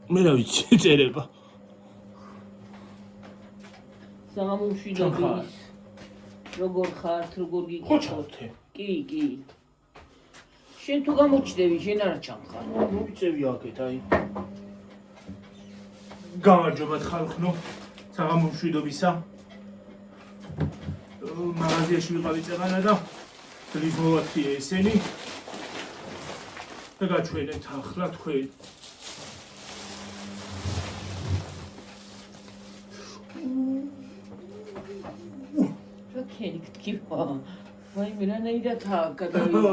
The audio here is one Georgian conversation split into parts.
მე რა ვიცი წერება. სამამულშვიდობის როგორ ხართ, როგორ გიგიხოთ? კი. შენ თუ გამოჩდები, შენ არ ჩამხარ. მოვიწევი აქეთ, აი. გამარჯობათ ხალხნო, საღამომშვიდობისა. მაღაზიაში ვიყავი წეღანა და ძლივ მოვაქცია ესენი. და გაჩვენეთ ახლა თქვენ. რა გქიქვა? ვაიმე რანაირად გადავიდა.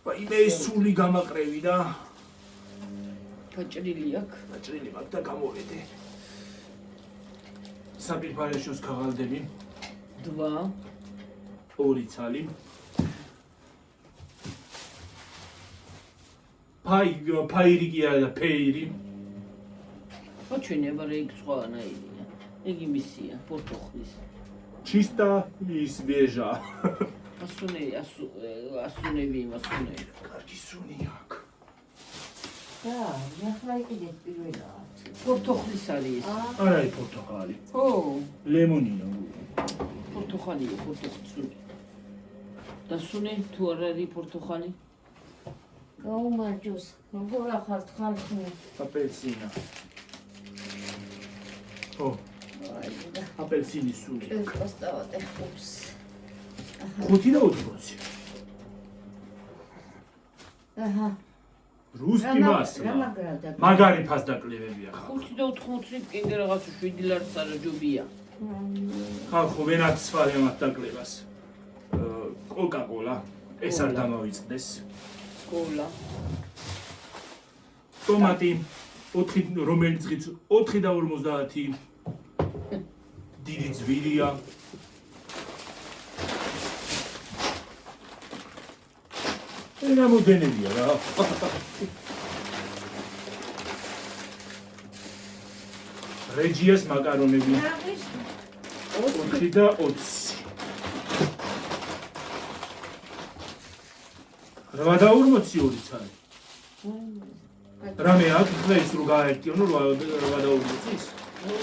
ვაიმე სული გამაყრევი და გაჭრილი აქვს. გაჭრილი მაქვს და გამოვედე. საპირფარეშოს ქაღალდები. 2 2 ცალი. ფაირი კი არა და ფეირი. მოჩვენება რა იქ სხვანაირია. ეგ იმისია, პორტოხლის. Чисто и свежа. ასუნები იმასუნები. კარგი სუნი აქვს. და, ახლა იყიდეთ პირველად. პორტოხლის არის ეს. არა ის პორტოხალი. ო, ლემონინო. პორტოხალია, პორტოხალი. და სუნი თუ არ არის პორტოხალი? გაუმარჯოს, როგორ ახართ ხალხი? აპელსინა. ო, აპელსინის სული. ეს პასტავატე ხუთს. 5 და 20. აჰა. რუსკი მასლა. რამაგრადა. მაგარი ფასდაკლებებია ხალხო. 5 და 80 კიდე რაღაც 7 ლარს სარაჯობია. ხალხო ვენაც სვარემად დაკლებას. კოკა-კოლა. ეს არ დამავიწყდეს. კოლა. ტომატი 4 რომელიც დღით 4 და 50. დიდი ძვირია. რა მოდენებია რა. რეჯიას მაკარონები 4 და 20. 842 ცალი. რამე აქვს ხლა ის რო გააერთიანო 840-ის? ო,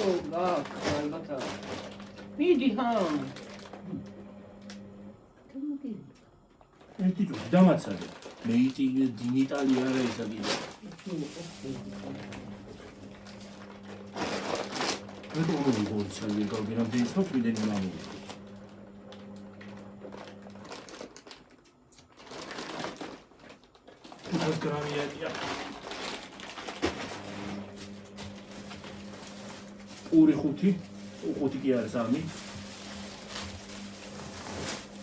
ალბათ. მიდი ხა. ერთი წუთი დამაცადე. მე დინიტალი არა ისა კიდე. მე როგორი გორცალი გავგი რამდენი ხოთ ვიდენი მამული. 500 გრამიანია. ორი 5, 5 კი არა 3.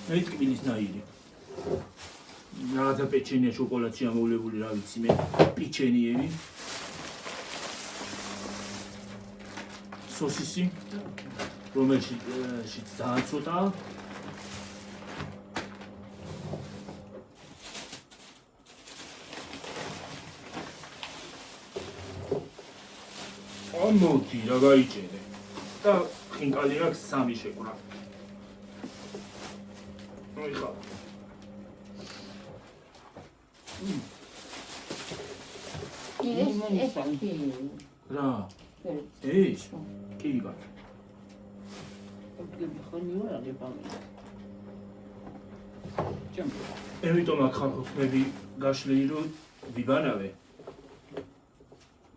მე ტკბილის ნაირი. რაღაცა პეჩენია შოკოლადში ამოვლებული რა ვიცი მე პიჩენიები. სოსისი რომელშიც ძალიან ცოტაა. მოდი რა გაიჭერე და ხინკალი აქვს 3 შეკვრა. მოიხა. რა? ეს კი გაკ. ოდგები ხონიო რა ლებამი. ჯამბო. ემიტომ აქ ხალხები გაშლილი რომ ვიბანავე.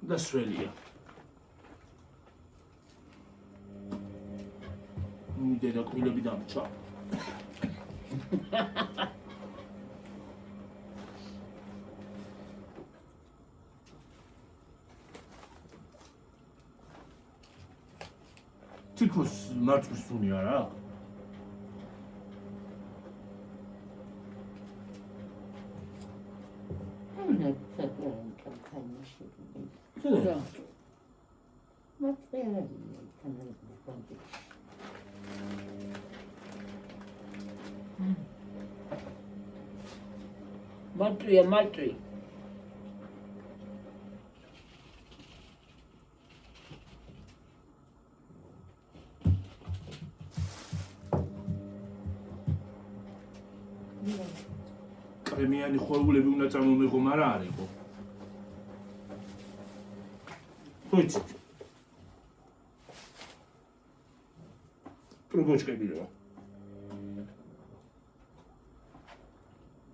და სველია. დედა კვილები დამჭა. თითქოს მარცხის სუნი არა აქვს? რა? მარტვია, მარტვი. კრემიანი ხვეულები უნდა წამომიღო, მაგრამ არ იყო. ხოიცი. ტრუბოჩკები რა.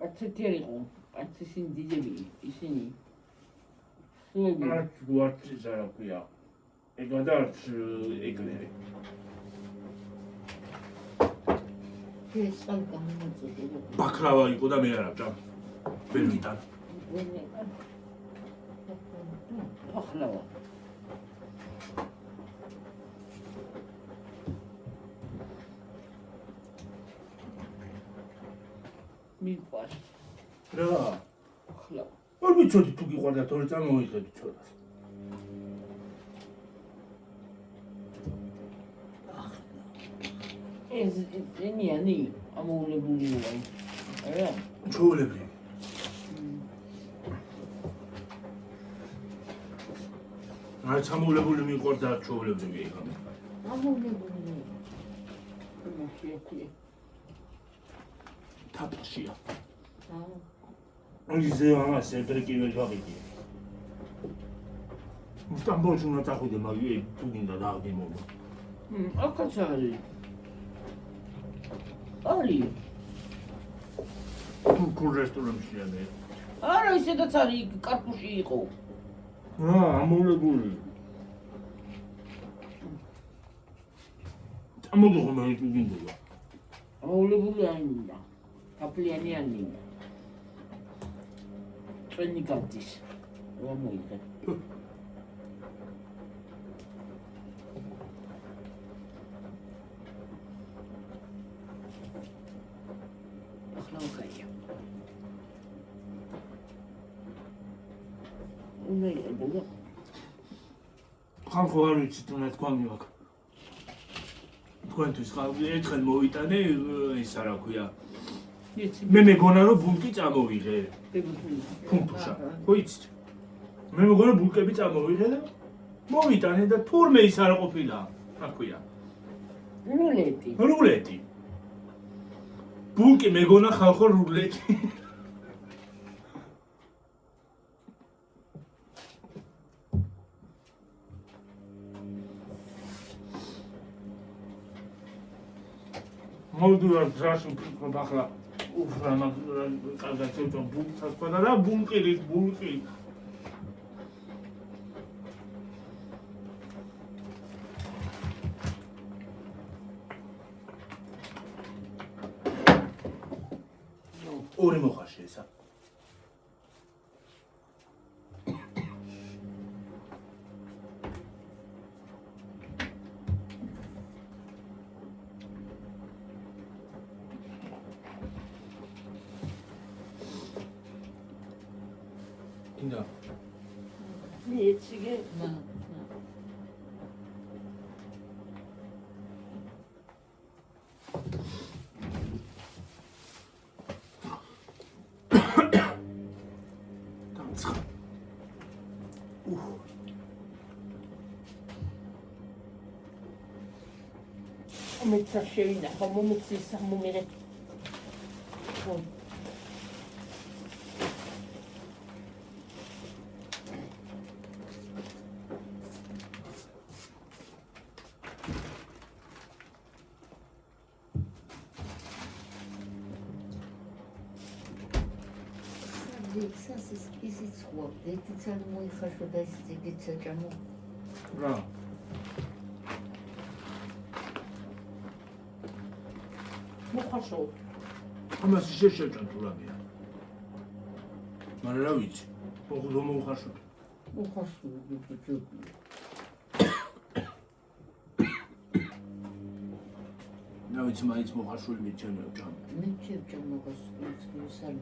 აცეთი არ იყო. აცი ისინი დიდები, ისინი. სუები. არც გვარტის არ აქვია. ეგა და არც ეკლერი. ეს წყალი გამოწოდება. ბაქლავა იყო და მე არ ავჭამ. ბერმიტან. ახლა. მიყვარს. რა? ახლა. არ ვიცოდი თუ გიყვარდა თორე წამოვიხედი ცოტას. ეს ენიანი ამოულებულია. არა? ჩაოლებრი. არ ჩამოულებული მიყვარდა ჩაოლებრი ეგა. ამოვლებული. მაშინ თაფშია. აა. ისე ამას ებრეკივე გავიდი. უსტამბოლში უნდა წახვიდე, მაგრამ თუ გინდა დააგემობა. აქაც არის. არის. თურქულ რესტორანშია მე. არა, ისედაც არის, იქ კარპუში იყო. ამოვლებული. წამოდიღო მე თუ გინდა. ამოულებული არ მინდა. აპლიანი არ მინდა. წვენი გადის. რა მოიგე. ახლა უკაია. უნდა იყებოდა. ხალხო არ ვიცი თუ რა თქვა მივაქ. თქვენთვის ხალხი ერთხელ მოვიტანე ის არა ქვია. მე მეგონა რომ ბულკი წამოვიღე. ფუნთუშა. ხო იცით? მე მეგონა ბულკები წამოვიღე და მოვიტანე და თურმე ის არ ყოფილა. რა ქვია? რულეტი. რულეტი. ბულკი მეგონა ხალხო რულეტი. მოვიდო რა გზაში ვფიქრობ ახლა უფრა კარგად ცოტა ბულკს თქვა და ბულკი. ორი მოხარშე ესა. Kinga. ეციგე მეცა შევინახო მომიცის მომიღე ისიც ხო, ერთიც არ მოიხარშვა და ის ძიგით საჭამო. რა? მოხარშო. ამას შეჭამ თუ რამეა. მაგრამ რა ვიცი? ოღონდ მოხარშო. მოხარშო ბიჭო. რა ვიცი მაინც მოხარშული მიჩემეო ჯამ. მე ჩემ მაგას ისალ.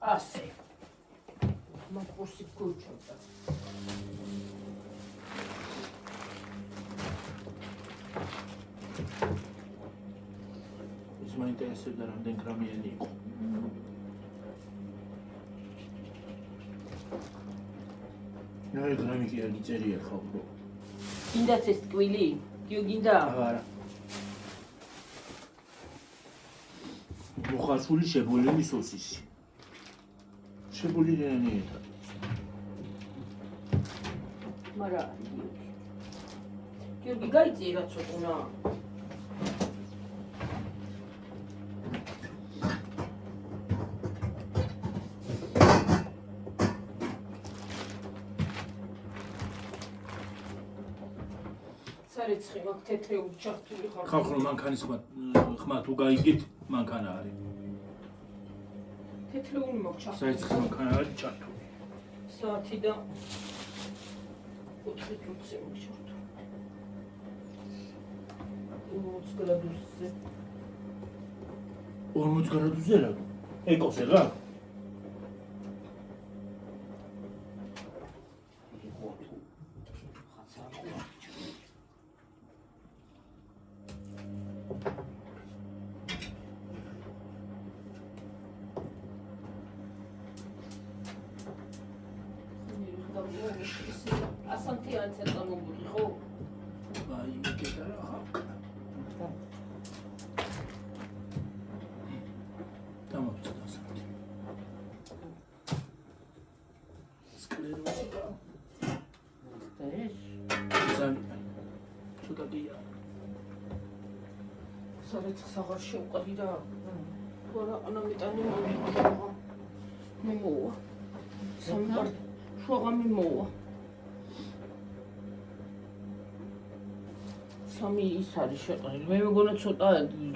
ასე. მაკურსი გუჩოდა. ის მაინტერესებდა რამდენ გრამიანი იყო. ნაი გრამი კი არ გიწერია ხალხო. გინდათ ეს ტკვილი? გიო გინდა? არა. მოხარშული შებოლილი სოსისი. შებოლილი რანიეთა. მარა გიორგი გაიწირა ცოტა. სარეცხი მაგ თეთრეული ჩართული ხარ. ხალხო მანქანის ხმა თუ გაიგეთ მანქანა არის. თეთრეული მაგ ჩართული. საერთოდ მანქანა არის ჩართული. საათი და 4 წუთი მოშორდა. 40 გრადუსზე. 40 გრადუსზე რა? ეკოზე რა? ასანთი არის წამომბული ხო? აი მეკეთა რა ხალხ. დამოწდა ასანთი. სკლეროზი და ეს ძალიან ცოტა დია. სარეცხს აღარ შევყდი რა. ვარა ანამეტანი მომიყვა. მიმოვა. სამბარ შუაღამი მოვა. სამი ის არის შეყრილი. მე მეგონა ცოტა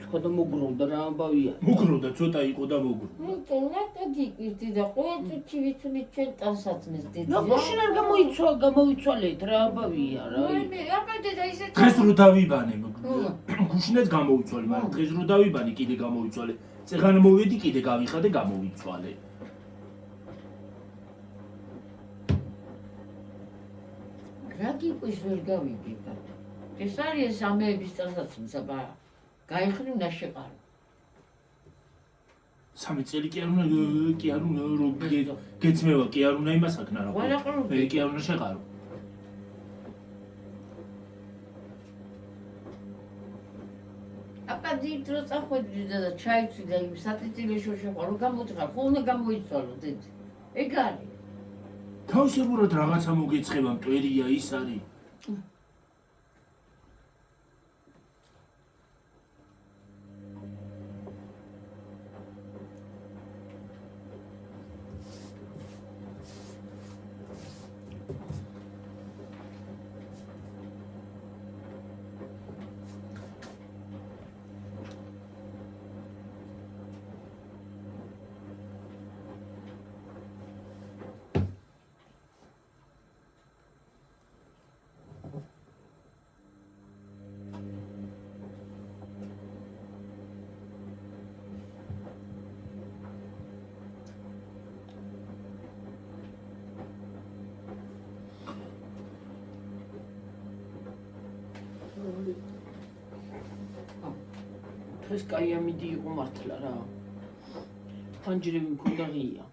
თქვა და მოგროვდა რა ამბავია. მოგროვდა ცოტა იყო და მოგროვდა. Ну, то надо дикти да ходит чивицули ჩვენ ტანსაცმის დიდი. რა გუშინ არ გამოიცვალეთ რა ამბავია რა. მე აბადე და ისე დღეს რო დავიბანე გუშინაც გამოუცვალე, მაგრამ დღეს რო დავიბანე კიდე გამოუცვალე. წეღან მოვედი კიდე გავიხადე გამოვიცვალე. რა გიყვის ვერ გავიგებ. ეს არის ამეების ტანსაცმის აბა. გაიხრი უნდა შეყარო. 3 წელი კი არ უნდა რო გეცმევა კი არ უნდა იმას აკნა რა. მე კი არ უნდა შეყარო. აბა დრო წახვედი და ჩაიცვი და იმ სატიტილეშო შეყარო გამოთხარ, ხო უნდა გამოიცვალო დედი. ეგ არის. თავისებურად რაღაცა მოგეცხება მტვერია ის არის. დღეს კაი ამიდი იყო მართლა რა. ფანჯრები მქონდა ღია.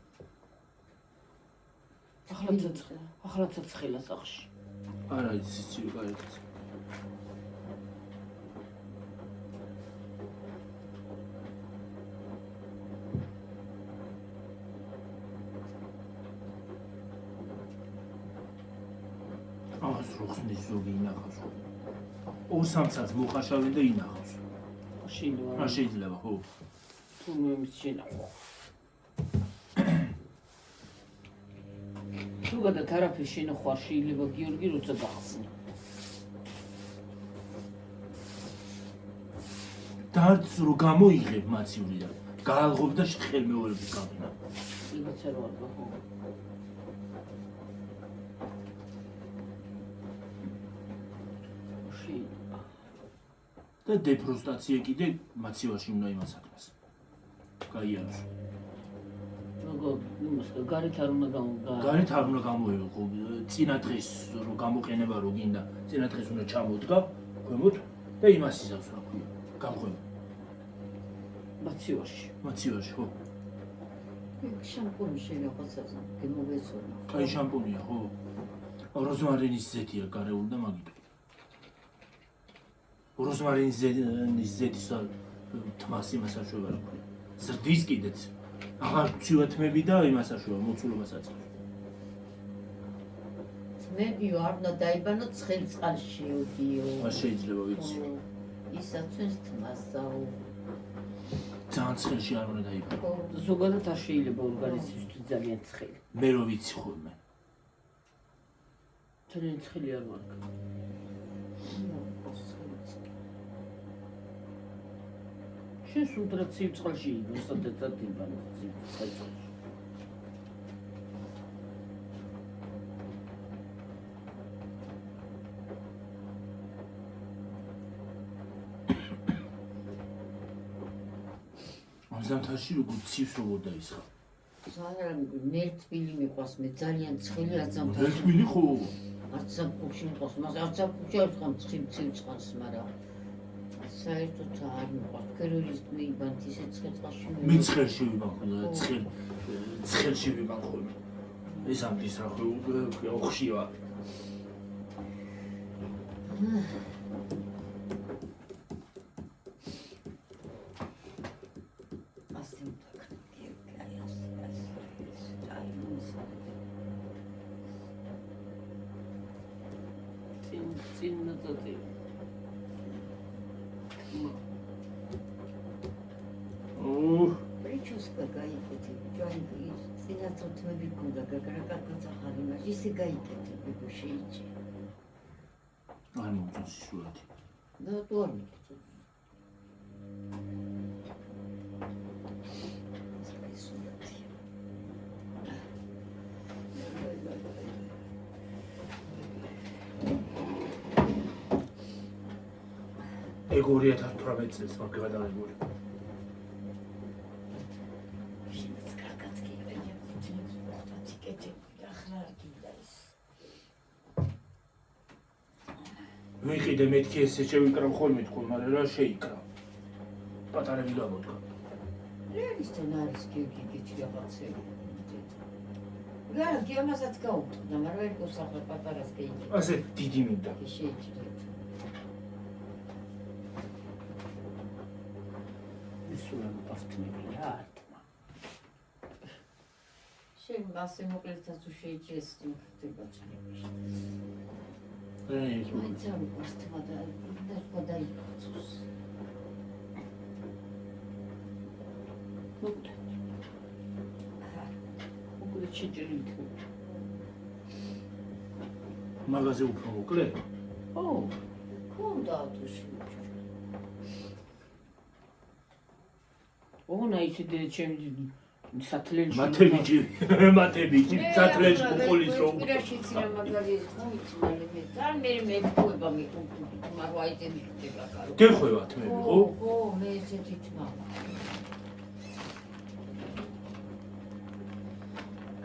ახლა ცაცხელა სახში. არა ის ისე გაიქცა. ას როხსნის ზოგი ინახავს. 2-3 საათს მოხარშავენ და ინახავს. შეიძლება. რა შეიძლება ხო? თუ მომის შენახო. თუ გადა თერაპიის შენახვა შეიძლება გიორგი როცა გახსნა. დარც რო გამოიღებ მაცივრიდან. გაალღობ და ხელმეორები გავინა. იმაცა რო არ გახო. და დეფროსტაცია კიდე მაცივაში უნდა იმასაკმეს. გაიაროს. როგორ იმას გარეთ არ უნდა გამოგა. გარეთ არ უნდა გამოიღო, წინა დღეს რომ გამოყენება რო გინდა, წინა დღეს უნდა ჩამოდგა ქვემოთ და იმას იზავს რა ქვია, გამღვება. მაცივარში. მაცივარში, ხო? შამპუნი შევახოცაზა, გემოვეცონა. აი შამპუნია, ხო? როზმარინის ზეთია გარეული და მაგით. როზმარინის ზეთის თმას იმას აშვება რა ქვია. ზრდის კიდეც. აღარ გცივა თმები და იმას აშვება, მოცულობასაც. თმებიო, არ უნდა დაიბანო ცხელ წყალში შევდიო. არ შეიძლება ვიცი. ისაცვენს თმასაო. ძალიან ცხელში არ უნდა დაიბანო. ზოგადად არ შეიძლება ორგანიზმისთვის ძალიან ცხელი. მე რო ვიცი ხოლმე. ძალიან ცხელი არ ვარ. შენ სულდრად ცივ წყალში ვუსადეთ დაიბანო ცივ წყალში. ზამთარში როგორ ცივს როგორ დაისხა. ძალიან მე თბილი მიყვას, მე ძალიან ცხელი არ ზამთარში. ერთმილი ხო? არც ზაფხულში მიყვას, მას არც ზაფხულში არ ვხამ ცივ წყალს, მაგრამ საერთოდ არ მიყვას. ქეროლის მიიბანთ ისე ცხელ წყალში. მე ცხელში ვიბანხო, ცხელში ვიბანხო. ეს ამის რა ქვია, ოხშივა. პრიჩოსკა გაიკეთე, ჯოინი წინაწუთმები გქონდა გაგრაკაკაც ახალი მაშინ ისე გაიკეთე, ბებო შეიჭი. არ მომწონს სურათი. და თუ არ მიგწო. ეგ 2018 წელს მაგ გადაღებული. ვიყიდე მეთქი ესე შევიკრავ ხოლმე თქო, მაგრამ რა შეიკრავ. პატარები გამოდგა. რეალისტონ არის გიგიჩი რაღაცები. რა, გემასაც გაუწდა, მაგრამ ერთ მოსახლე პატარას გეიქი. ასე დიდი მინდა. შეიჭრეთ. ისურამ პასტნები რა არტმა. შენ მასე მოკლედაც თუ შეიჭრეს ხდება წლებში. ეს მაინც არ ვასთმა და გადაიქცოს. უკვე შეჭრით. მაგაზე უფრო მოკლე? ო, ქონდა თუ შეიჭრე. ოღონდ აი ისე ჩემი სათლელში მათებიჭი, სათლელში ყოლის რო. პირაში ცინა მაგარი ხომიცი მალე მე ძალიან მე მეკუება მეკუები, მაგრამ აი ეს მიხდება კარო. გეხვევა თმები, ხო? ხო, მე ესეთი თმა.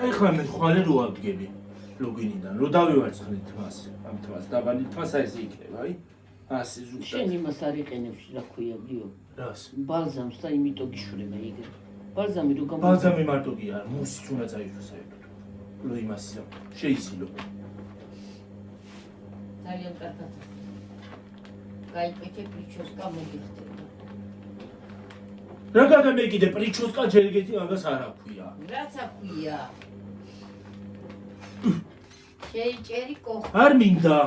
ეხლა მე ხვალე რო ავდგები ლოგინიდან, რო დავივარცხნით თმას, ამ თმას დაბალი თმას ასე იქნება, აი? ასე ზუსტად. შენ იმას არ იყენებს, რა ქვია, გიო. რას? ბალზამს და იმიტომ გიშვრება იგივე. ბალზამი რო გამო ბალზამი მარტო კი არა, მუსიც უნდა წაიშვას საერთოდ. რო იმას შეიცილო. ძალიან კარგად. გაიკეთე პრიჩოსკა მოგიხდება. რა გაგამეკიდე პრიჩოსკა ჯერგეთი მაგას არ აქვია. რაც აქვია. შეიჭერი კოხა. არ მინდა.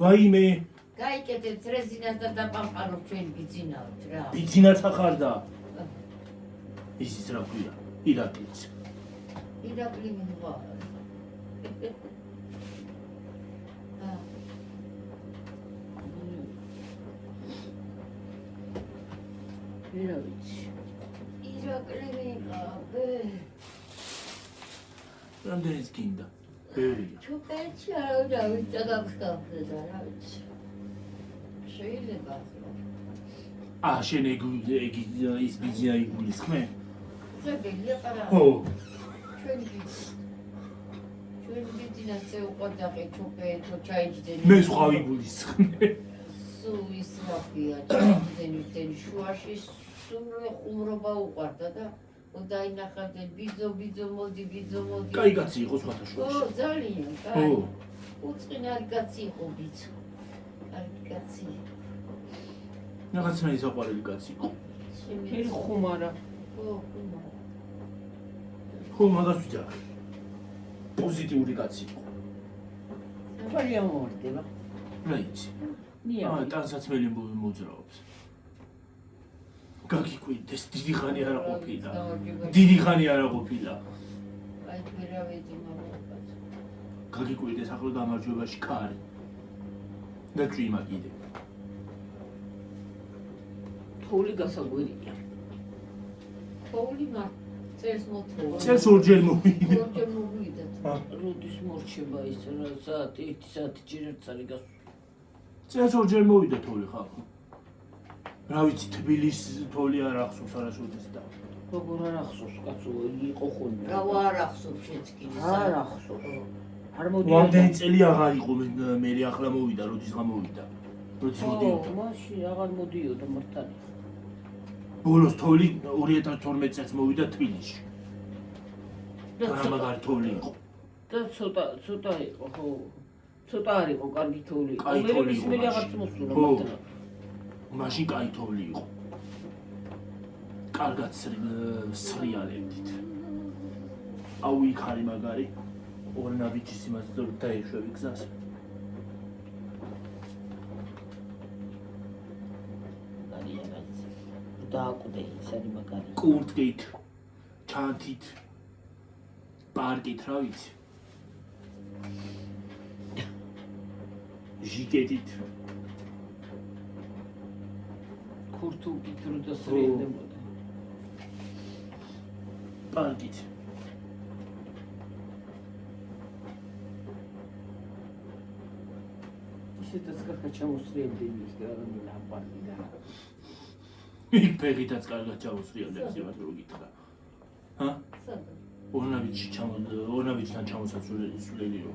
ვაიმე, გაიკეთეთ რეზინას და დაპამპარო ჩვენ ბიძინავთ რა. ბიძინაც ახარდა. ისიც რა ქვია, ირაკლიც. ირაკლი მიიღო. რა ვიცი. ირაკლი მიიღო. რამდენიც გინდა? ბევრია. ჩუპეჩი არა ვიცი დაგხსნაფე და რა ვიცი. შეიძლება. შენ ეგ ის ბიძინა იგულისხმე? უწყებელია ყარა. ხო, ჩვენ ვიძინასე უყადაღე ჩოპეთო ჩაიჯდენი. მე სხვა ვიგულისხმე. სულ ის რაფია ჩაიჯდენი შუაში სულ ხუმრობა უყარდა და დაინახავდნენ ბიძო მოდი. კაი კაცი იყო სხვათა ო შორის. ძალიან ხო. კაი. უწყინარი კაცი იყო ბიძო. კაი კაცი. რაღაცნაირი საყვარელი კაცი იყო. ერი ხუმარა. ხო, ხუმარა. ხო, მაგას ვიძახე. პოზიტიური კაცი იყო. ხალია მოვარდება. რა იცი? ნია. ტანსაცმელი მოძრაობს. გაგიკვირდეს, დიდი ხანი არა ყოფილა. დიდი ხანი არა ყოფილა. აი ფერავედი მაგალითად. გაგიკვირდეს ახლა გამარჯვებაში კარი. და წვიმა კიდე. თოვლი გასაგვირია. თოვლი მაგ წელს მოთხოვა. წელს ორჯერ მოვიდა. ორჯერ მოვიდა. როდის მორჩება ის რა საათი 1 საათი ჯერ ერთ წელი გას. წელს ორჯერ მოვიდა თოვლი ხალხო. რა ვიცი, თბილისის თოვლი არ ახსოვს არასოდეს და. როგორ არ ახსოვს კაცო იყო ხოლმე. რა არ ახსოვს შეცკიდი. არ ახსოვს. არ მოდიოდა. რამდენი წელი აღარ იყო მე ახლა მოვიდა, როდის გამოვიდა. როდის მოდიოდა. მაშინ აღარ მოდიოდა მართალი. ბოლოს თოვლი 2012 წელს მოვიდა თბილისში. რა მაგარი თოვლი იყო. და ცოტა იყო ხო. ცოტა არ იყო კარგი თოვლი. კაი თოვლი იყო მე მაშინ. აღარც მოსულა ხო. მართლა. მაშინ კაი თოვლი იყო. კარგად სრიალებდით. აუ იქ არის მაგარი. ორნავიჩის იმას დაეშვები გზას. დააკვდე ის არის მაგარი. კურტკით, ჩანთით, პარკით, რა ვიცი. ჟიკეტით. ქურთულით რო დასრიალდებოდა. პარკით. ისედაც კარგად ჩამოსრიალდები ის რაღაცა პარკი და იქ ფეხითაც კარგად ჩამოსრიალებს იმას რო გითხრა. ჰა? ორნავიჩთან ჩამოსასვლელიო.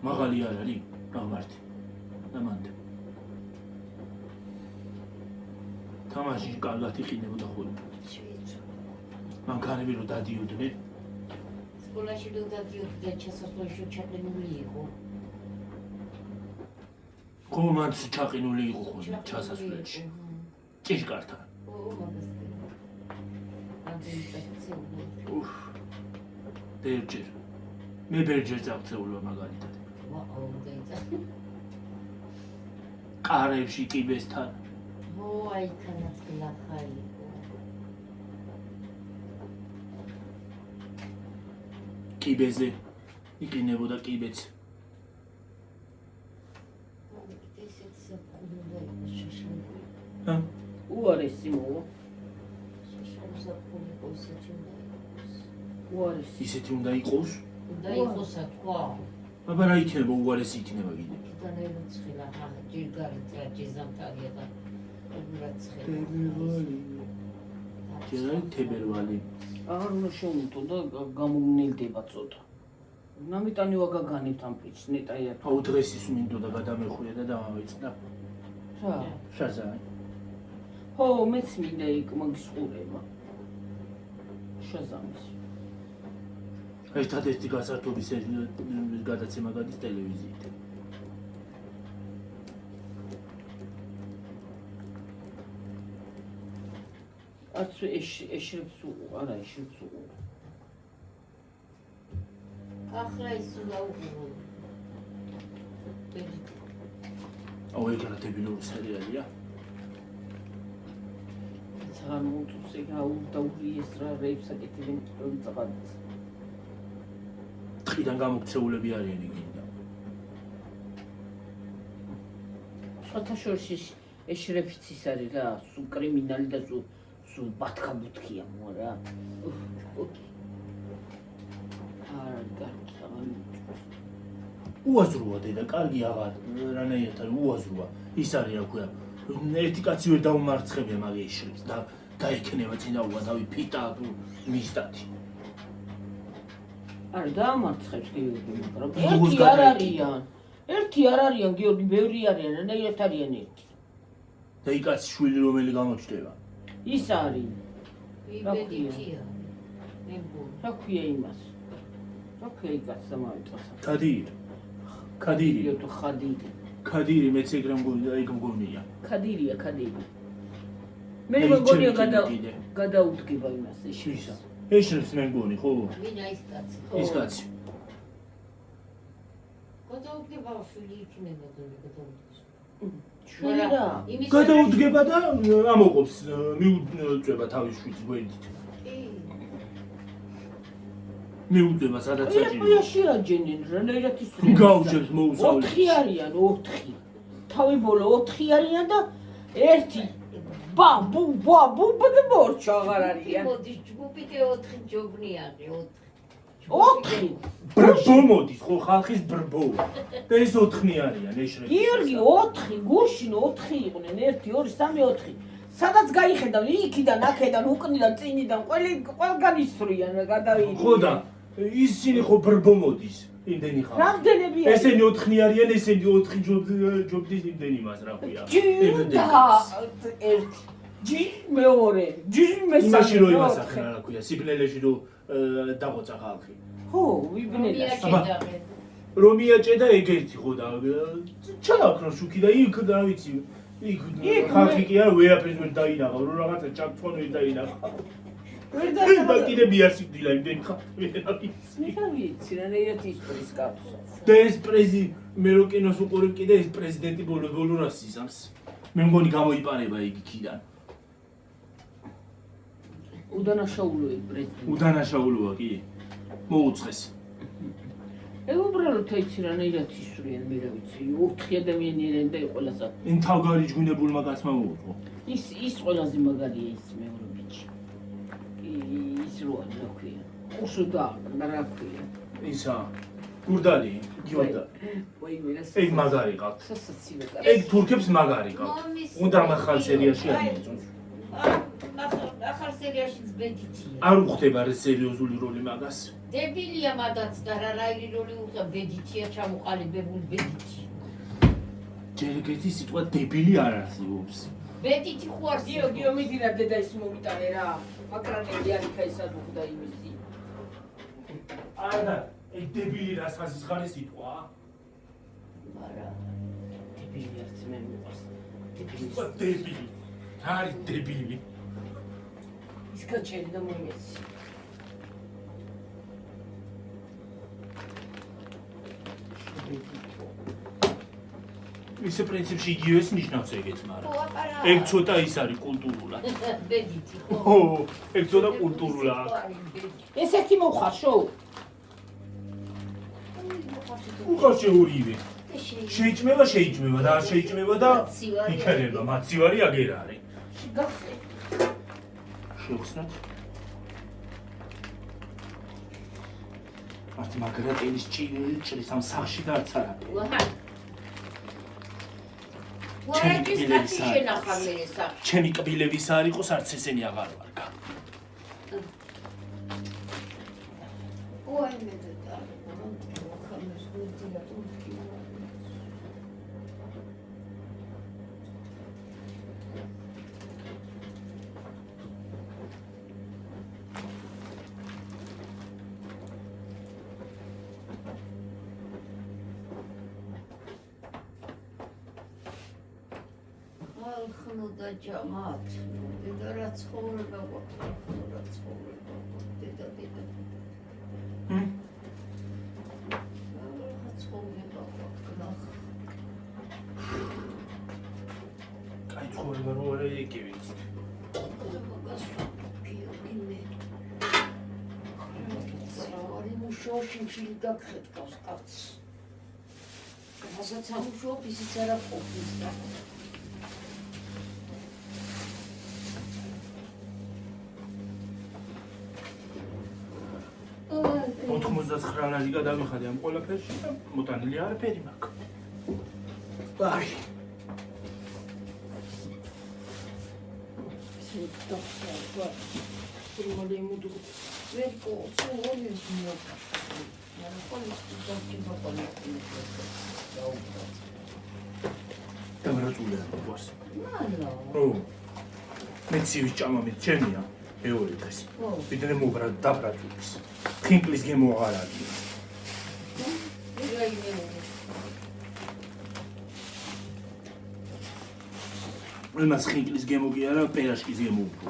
მაღალი არ არის? აღმართი. და მანდ. თამაში კარგად იყინებოდა ხოლმე. მანქანები რო დადიოდნენ. სკოლაში რო დადიოდნენ ჩასასვლელში ჩაყენული იყო. ხო, მან ჩაყინული იყო ხოლმე ჩასასვლელში. ჭიშკართან. ო მაგას. უფ. ბერჯერ. მე ბერჯერ წავწეულო მაგალითად. ვაუ, დაიცა. კარებში კიბესთან. ო, აი თანაც გლახა იყო. კიბეზე იყინებოდა კიბეც. ესეც საფუძველი იყო შეშლილი. ჰა? უარესი მოვა. შეშლილი იყო ისეთი უნდა იყოს. უარესი. ისეთი უნდა იყოს? უნდა იყოს თქვა. აბა რა იქნება უარესი იქნება კიდე. დანაირ ცხელა ხა ჯერ გარიწა ჯეზამთარია და უბრალოდ ცხელა. ჯერ თებერვალი. აღარ უნდა შევუნთო და გამომნელდება ცოტა. ნამიტანი ვაგაგანებთ ამ ფიჩს ნეტაია. აუ დღეს ის მინდოდა გადამეხვია და დამავეწდა. რა? შაზაი. ხო, მეც მინდა იქ მაგის ყურება. შაზამის. ერთადერთი გასართობის გადაცემა გადის ტელევიზიით. არც ეშრებს არა ეშრებს ახლა ის უნდა უყურო. აუ ეგრე დებილური სერიალია. ცა მოუწე გაუდაური ეს რა რეებს აკეთებენ რომ წაღადს. ტყიდან გამოქცეულები არიან იგინდა. სხვათა შორის ეშრებიც ის არის რა, სულ კრიმინალი და სულ ბათქაბუთქია მორა. უაზროა დედა, კარგი აღარ, რანაირად არის უაზროა. ის არის რა ქვია. ერთი კაცი ვერ დაუმარცხებია მაგ ეშრებს და დაიქნება წინაუღა თავი ფიტა მისტათი. არა დაამარცხებს გიორგი, მაგრამ იგოს ერთი არ გადაიკიდა. არიან. ერთი არ არიან გიორგი, ბევრი არიან, რანაირად არიან ერთი. და იკაცი შვილი რომელი გამოჩნდება. ის არის. იბედითია. მე მგონი. რა ქვია იმას? რა ქვია იკაც და მავიწას. ქადირი. ქადირი. გიორგი ხადირი. ქადირი მეც ეგრე მგონია. ქადირია, ქადირი. მე მგონია გადაუდგება იმას ისა. ეშრებს მე მგონი, ხო? ვინა ის კაცი? ის კაცი. გადაუდგება შვილი იქნება გადაუდგეს. შვილი რა? გადაუდგება და ამოყობს, მიუძება თავის შვილს გვერდით. მიუძება სადაც საჭირო. რა შეაჯენენ, რანაირად ის გაუჯერს მოუსავლელს. 4 არიან, 4. თავი ბოლო 4 არიან და 1 ბაბუ და მორჩა აღარ არიან. მოდის ჯგუფი და 4 ჯობნიაღი 4. ბრბო მოდის, ხო ხალხის ბრბო. და ეს 4 არიან ეშრებს. გიორგი 4, გუშინ 4 იყვნენ, 1, 2, 3, 4. სადაც გაიხედავ, იქიდან, აქედან, უკნიდან, წინიდან, ყველგან ისვრიან გადავიდნენ. ხო და ისინი ხო ბრბო მოდის, იმდენი ხალხი. რამდენები არიან? ესენი 4 არიან, ესენი 4 ჯობდის იმდენი მას რა ქვია. ჯი მეორე, ჯი მესამე. იმაში რო იმასახე რა ქვია, სიბნელეში რო დაღოცა ხალხი. ხო, ვიბნელას. რომ იაჭედა ეგერთი ხო და ჩააქრო შუქი და იქ და ვიცი იქ ხალხი კი არა ვერაფერს ვერ დაინაღა რომ რაღაცა ჩაკწონ ვერ დაინაღა ვერ და კიდე მიარსილა იმდენი ხალხი ვერ ვიცი მე ვიცი რანაირად ისწრის კაცო და ეს მე რო კინოს უყურებ კიდე ეს პრეზიდენტი ბოლო რას იზამს მე მგონი გამოიპარება იგი ქიდან უდანაშაულოა პრეზიდენტი უდანაშაულოა კი მოუწყეს უბრალოდ იცი რანაირად ისვრიან მე რა ვიცი 4 ადამიანი არიან და ყველასა იმ თავგარიჯგუნებულმა კაცმა მოუწყო ის ყველაზე მაგარია ის მეორე ბიჭი ის რა ქვია უშუდა რა ქვია ისა გურდალი გიორდა ვაი მე რა ეგ მაგარი ყავთ სასაცილო ეგ თურქებს მაგარი ყავთ უნდა ახალ სერიაში ამოწოს ახალ სერიაშიც ბედითია არ უხდება სერიოზული როლი მაგას დებილია მადაც და რაი როლი უხდა ბედითია ჩამოყალიბებული ბედითი ჯერ ეგეთი სიტყვა დებილი არ არსებობს ბედითი ხო არსებობს გიო მიდი რა დედა ის მომიტანე რა აკრანელი არიქა ისად უხდა იმისი არა ეგ დებილი რას ხაზისხარი სიტყვა არა დებილი არც მე მიყვარს სიტყვა დებილი რა არის დებილი ის გაჩერდა და მომეცი ისე პრინციპში იგივე ეს ნიშნავს ეგეც მაგრამ ეგ ცოტა ის არის კულტურულად ბედითი ხო ო ეგ ცოტა კულტურულად ეს ერთი მოხარშო უხარშე ორივე შეიჭმება და არ შეიჭმება და იქერება მაცივარი აგერ არის შევხსნათ მარტი მაგრატენის ჭირის ამ სახში და არც არაფერი ჩემი კბილების არ იყოს არც ესენი აღარ ვარგა ой მე და ხამეს გუდია თუნდკი ხნოდა ჯამათ და რა ცხოვრება გვაქვს რა ცხოვრება დედა რა ცხოვრება გვაქვს კაი ცხოვრება რო არა ეკი ვიცი მუშაობაში მშვილი გაგხედავს კაცს რასაც ამუშაობ ისიც არა ყოფნის და 99 ლარი გადავიხადე ამ ყველაფერში და მოტანილი არაფერი მაქვს. აი. Doch, Primole mudu. ვერკო, ცუოლის მოყვა. მაგრამ ყოველთვის დავჭირდა ყოველთვის. დაბრაწულია ყავს. მალო. ო. მე ცივი ჭამა მე ჩემია. მეორე დღეს. ვიდრე მობრა დაბრაწულის. ხინკლის გემო აღარ არის. იმას ხინკლის გემო კი არა, პერაშკის გემო უფრო.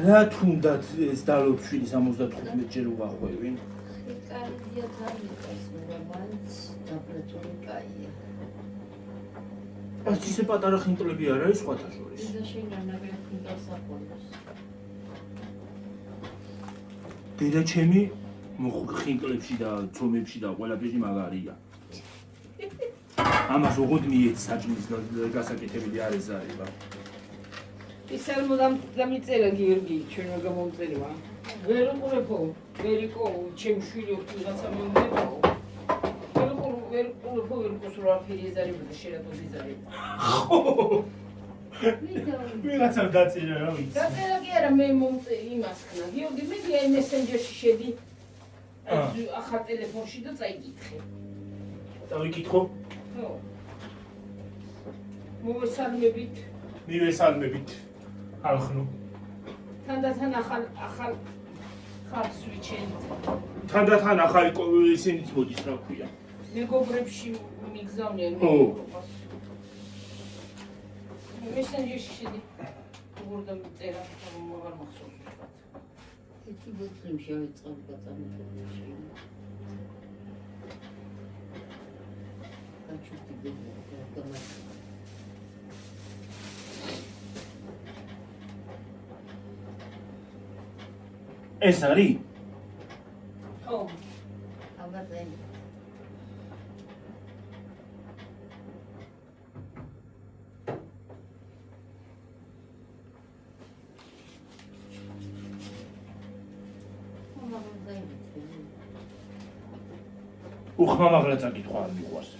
რა თუნდაც ეს დალოთ 775 ჯერ უახვევინ. კარგია თამის, მაგრამ მაინც დაბრაწული კაია. ეს ისე პატარა ხინკლები არ არის სხვათა შორის. და შენანაგებ ხინკალს აპოლოს. დედა ჩემი ხინკლებში და ცომებში და ყველაფერში მაგარია. ამას უღოდ მიეც საჭმის გასაკეთებელი არ ეზარება. ის არ დამიწერა გიორგი, ჩვენმა გამომწერმა. ვერ უყურებო, ვერიკო, ჩემ შვილი ვიღაცა მომდებო. ვერ უყურებო, რა ფერი ეზარება, შერატო ეზარება. ვიღაცა დაწერა რა ვიცი. დაწერა კი არა, მე მომწერი იმას ხნა. გიორგი, მე აი მესენჯერში შედი. ახალ ტელეფონში და წაიკითხე. წავიკითხო? ხო. მოვესალმებით. მივესალმებით. ალხნო. თანდათან ახალ ხალხს ვიჩენთ. თანდათან ახალი ისინიც მოდის რა ქვია. მეგობრებში მიგზავნიან ო. მეგობრობას. მესენჯერში შედი. როგორ დამწერა, მაგარ მახსოვს ვთქვათ. ერთი ბოთლი შევეწყობ გაწამეთებში. აჩუტი გოგონა. ეს არის? ხო. აბაზენ. უხმამაღლა წაკითხვა არ მიყვარს.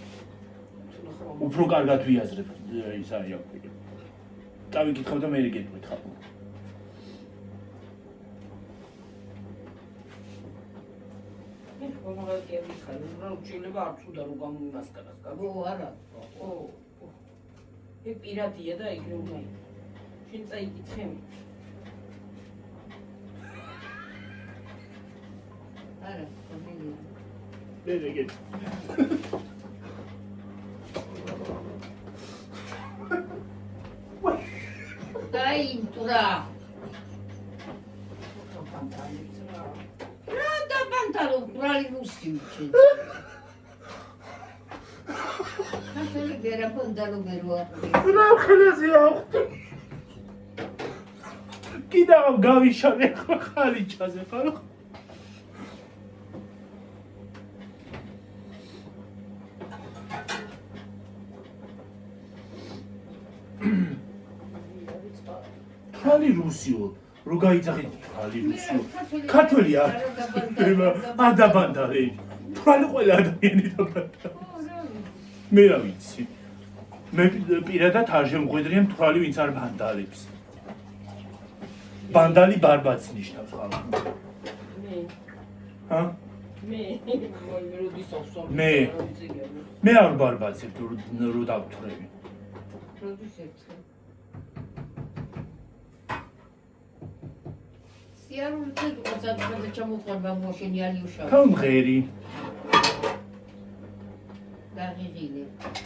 უფრო კარგად ვიაზრებ ის არის აქ. წავიკითხავ და მე გეტყვით. მაგრამ კი ამიხარ, რა შეიძლება არ თუდა რომ გამომიმასკარას გაგო. ო, არა. ო. ეგ პირადია და ეგ რომ შენ წაიკითხე. არა, კომილი. მე გეტყვით. დაინტრა. რა პანტალო ბრალი რუსი უჩე. ხათელი ვერა პანტალო ვეროა. რა ხელეზია? კიდევ გავიშალე ხალიჩაზე ხარ? თვალი რუსიო, რო გაიძახით თვალი რუსიო. ქართველია. ადაბანდარე. თვალი ყველა ადამიანი დაბანდა. მე რა ვიცი. მე პირადად არ შემღვედრია თვალი ვინც არ ბანდალებს. ბანდალი ბარბats ნიშნავს ხალხი. მე. ჰა? მე როდის ახსოვს. მე არ ბარბაცებ რო დავთვრები. როდის ერთხელ. სიარული წაწყდა ჩამოყვება მოშენიანი უშავ. გამღერი. დაღიღილე.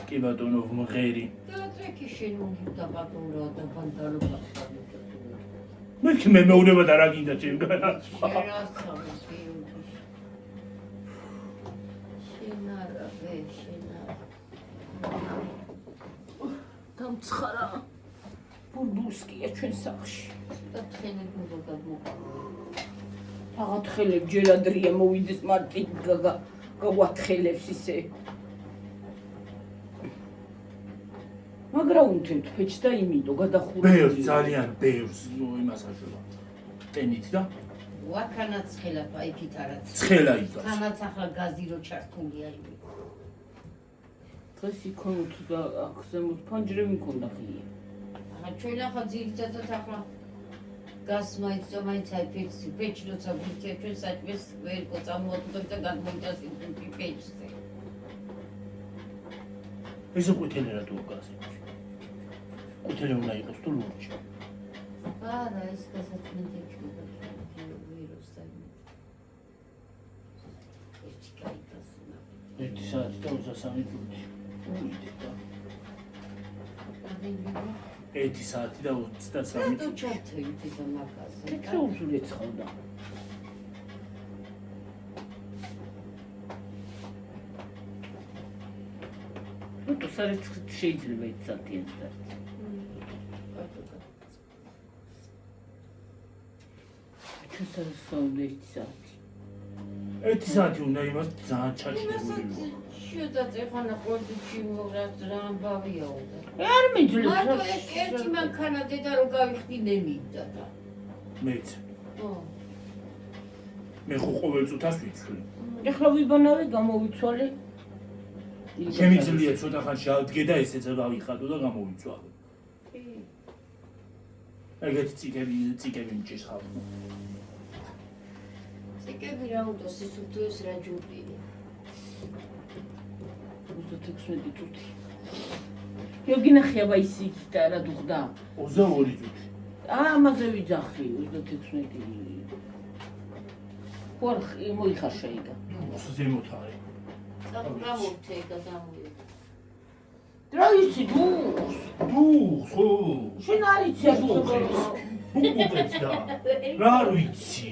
კი ბატონო მღერი. და წეკი შენ უნდა ბატონო და პანტალო ბატონო. მე მეუბნება და რა გინდა ჩემგან. შერასწავლეს ვიუდი. შენარა ვე შენარა. დამცხარა. ბურბულსკია ჩვენ სახლში. და თხელები როგორ გამოყავა. აღათხელებ ჯერადრია მოვიდეს მარტინ გავათხელებს ისე. მაგრა უნთებთ ფეჩს და იმიდო გადახურებული. ბევრს ძალიან ბევრს იმას აშულა. ტენით და ვაქანა ცხელა ფაიფით არაც. ცხელა იგავს. თანაც ახლა გაზი რო ჩართულია იმი. დღეს იქონოთ და აქ ზემოთ ფანჯრები მქონდა ღია. ჩვენ ახლა ძირითადად ახლა გას მაინც აი პეჩი როცა გვიწევ ჩვენ საჭმელს ვერკო წამოვადგოთ და გადმოვიდასით პეჩზე. ეს ყვითელი რატო გასი? ყვითელი უნდა იყოს თუ ლურჯი? არა, ეს გასაცმელი იქნება ვირუსთან. ეს კაიტასნა. 1 საათი და 23 წუთი. უიდეთ. 1 საათი და 23 თუ ჩართვით ეს მაგაზე. რა უძული ეცხავდა? თუ საერთოდ შეიძლება იცადიან და ჩასავდა 1 საათი. 1 საათი უნდა იმას ძალიან ჩაჭდებული ვიყო. შუდა წეხანა ყოლდიჩი მოგრად რა ამბავია უნდა. არ მიძლევს. მარტო ეს ერთი მანქანა დედა რო გავიხდი ნემიდა და. მეც. ო. მე ხო ყოველ წუთას ვიცვლი. ეხლა ვიბანავე გამოვიცვალე. ჩემი ძლია ცოტა ხანში ავდგე და ესეც გავიხადო და გამოვიცვალე. ეგეთი ციკები მჭის ხალხო. ციკები რა უნდა სისუფთუეს რა ჯუბია. 26 წუთი. გოგინახება ის იქ და რა დუხდა. 22 წუთი. ამაზე ვიძახი 26. ხوار მოიხარშა იგა. ზემოთ არის. გამოვთე და გამოვიდა. რა იცი დუს? ხო. შენ არ იცი ეს უყურეთ და. რა არ ვიცი.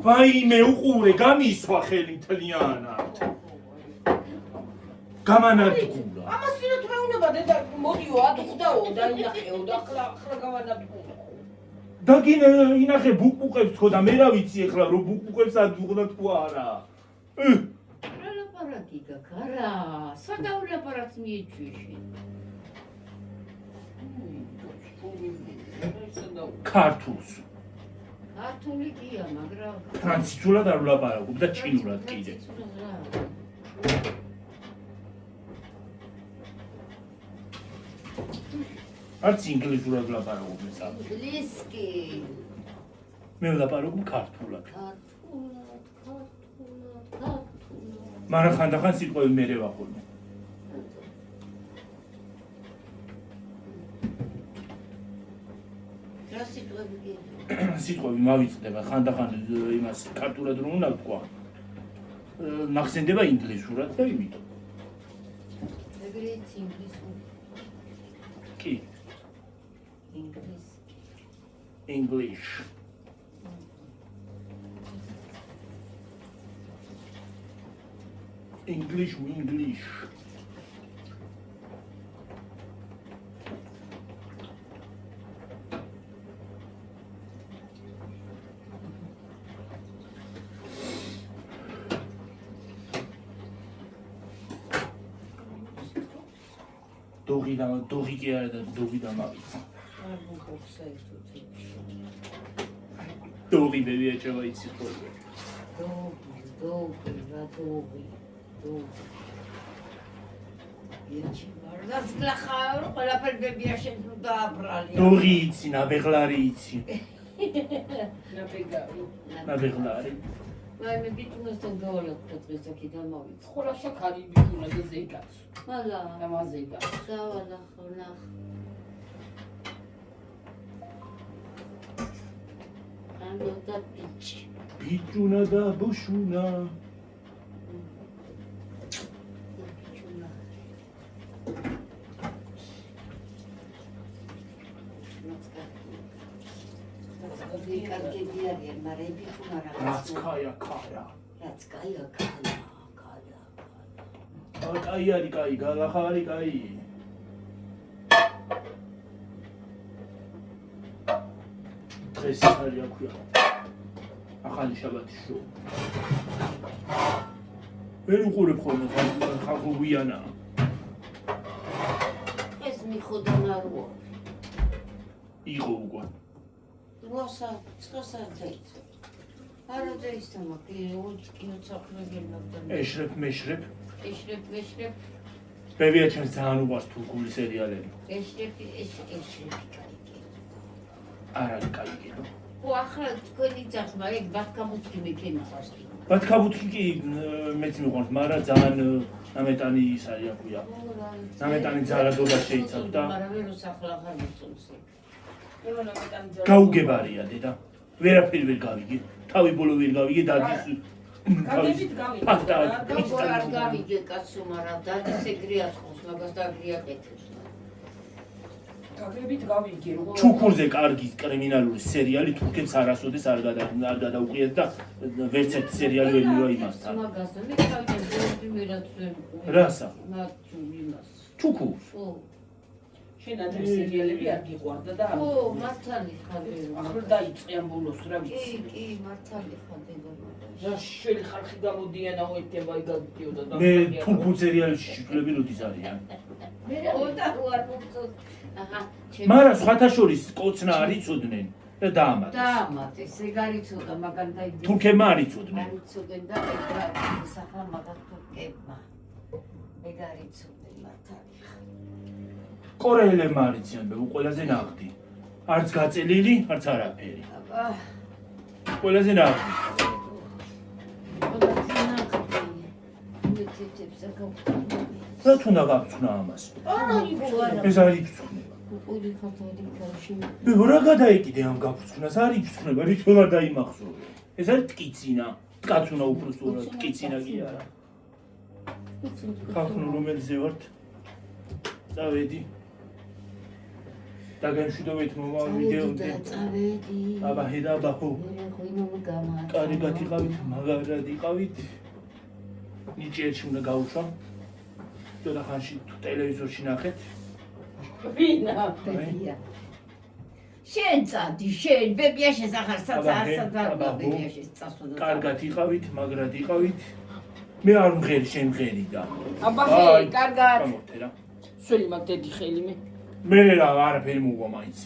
ვაიმე უყურე გამისვა ხელი მთლიანად. გამანადგურა. ამას ვინოთ მეუნება დედა მოდიო ადუხდაო და ინახეო და ახლა გამანადგურა. და ინახე ბუკბუყებს ხო და მე რა ვიცი ახლა რომ ბუკბუყებს ადუღდა თუ არა. რა ლაპარაკი გაქარა? სადავ ლაპარაკს მიეჩვიში. ქართულს. ქართული კია, მაგრამ ფრანცისულად არ ვლაპარაკობ და ჩინურად კიდე. არც ინგლისურად ვლაპარაკობ მე სამ. ინგლისკი. მე ვლაპარაკობ ქართულად. ქართულად. მაგრამ ხანდახან სიტყვები მე რევახოლმე. რა სიტყვები გინდა? სიტყვები მავიწყდება ხანდახან იმას ქართულად რომ უნდა ვთქვა. მახსენდება ინგლისურად და იმიტომ. ეგრეც ინგლისური. კი. ინგლისკი. English. English. დოგი კი არა და დოგი დამავიწყა. არ მოგხსა ეს თუთი. დოგი ბებია ეჭება იცი ხოლმე. დოგი. იაჩი მარდაც გლახარ ყველაფერი ბებია შენ თუ დააბრალი. დოგი იცი, ნაბეღლარი იცი. ნაბეღლარი. ვაი მე ბიტუნასთან გავალავ დღეს აქ დამავიწყე. ხოლა საქარი ბიტუნა და ზეგაც. მალა ამაზეგა. გავალახ. ანუ და პიჩი. ბიჭუნა და ბუშუნა. კარგი არიან, მაგრამ ბიჭუნა რაც კაია კაია. რაც კაია კაია. კაი არის კაი, გალახა არის კაი. დღეს არის აქვია. ახალი შაბათის შოუ. ვერ უყურებ ხოლმე ხალხო ვიანა. ეს მიხოდა ნარვა. იყო უკვე. როცა წასაძეთ. არა დაისტამა, კი ოჩკინო ცახრეგენ მაგდან. ეშრებ მეშრებ. ეშრებ. ბებია ჩემს ძალიან უყვარს თურქული სერიალები. ეს კაი. არა კაი კინო. ო ახლა თქვენი ძაღლმა ეგ ბათქაბუთი მეკენახავს კი. ბათქაბუთი კი მეც მიყვარს, მაგრამ ძალიან ნამეტანი ის არის აქვია. ნამეტანი ძალადობა შეიცავს და მაგრამ ვერ უსახლა ხარ მოწონს. გაუგებარია დედა. ვერაფერი ვერ გავიგე. თავი ბოლო ვერ გავიგე დადის გაგებით გავიგე. ფაქტა როგორ არ გავიგე კაცო, მაგრამ დადის ეგრეა ხოს, მაგას დაგრია კეთებს. გაგებით გავიგე როგორ ჩუქურზე კარგი კრიმინალური სერიალი თურქებს არასოდეს არ გადაუყიათ და ვერც ერთი სერიალი ვერ მივა იმასთან. მაგას მე თავიდან მერაც რასა? მაგ იმას. ჩუქურს. ო შენ ადრე სერიალები არ გიყვარდა და ო მართალი ხარ. ახლა დაიწყიან ბოლოს რა ვიცი. კი, მართალი ხარ დედამო. რა შველი ხალხი გამოდიანა ოეთება იგადიოდა და მე თურქულ სერიალებში შიფლები როდის არიან. მე რა უარ მოწოდ. აჰა, მაგრამ სხვათა შორის კოცნა არ იცოდნენ და დაამატეს. დაამატეს, ეგ არ იცოდა, მაგან დაიძინეს. თურქებმა არ იცოდნენ. არ იცოდნენ და ეგ რა სახლა მაგას თურქებმა. ეგ არ იცოდნენ მართალი. კორეელებმა არ იციან და ყველაზე ნაღდი. არც გაწელილი, არც არაფერი. აბა, ყველაზე ნაღდი. რა თუნდა გაფწუნა ამას? ეს არ იფწუნება. მე რა გადაეკიდე ამ გაფწუნას? არ იფწუნება, რითომ არ დაიმახსოვრე? ეს არის ტკიცინა. ტკაცუნა უბრალოდ ტკიცინა კი არა. ხალხნო რომელზე ვართ? წავედი. დაგემშვიდობეთ მომავალ ვიდეომდე. აბა ჰედა ბაჰო. კარგად იყავით, მაგარად იყავით. ნიჭიერში უნდა გავუშვა. ცოტა ხანში თუ ტელევიზორში ნახეთ. ვინა შენ წადი, შენ ბებია შესახარ აბა, ბებია შესწასო. კარგად იყავით, მაგრად იყავით. მე არ მღერი, შენ მღერი და. აბა ჰე კარგად გამორთე რა. შველი მაგ დედი ხელი მე მე რა არაფერი მოუვა მაინც.